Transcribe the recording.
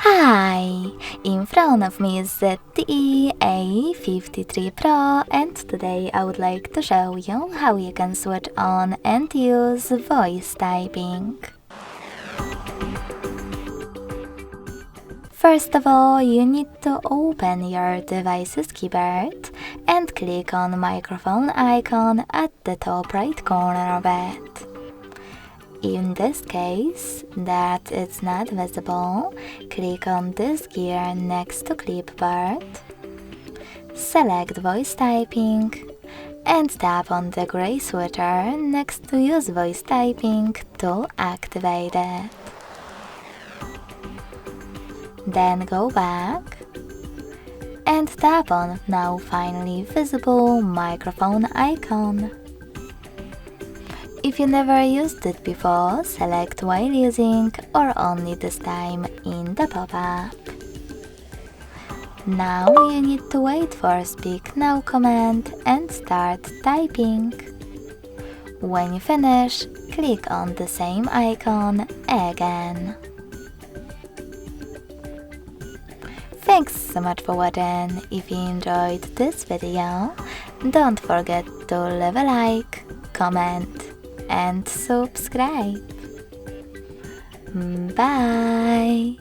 Hi! In front of me is ZTE A53 Pro, and today I would like to show you how you can switch on and use voice typing. First of all, you need to open your device's keyboard and click on microphone icon at the top right corner of it. In this case, that it's not visible, click on this gear next to clipboard, select voice typing, and tap on the gray switcher next to use voice typing to activate it. Then go back and tap on now finally visible microphone icon. If you never used it before, select while using or only this time in the pop-up. Now you need to wait for Speak Now command and start typing. When you finish, click on the same icon again. Thanks so much for watching. If you enjoyed this video, don't forget to leave a like, comment and subscribe. Bye!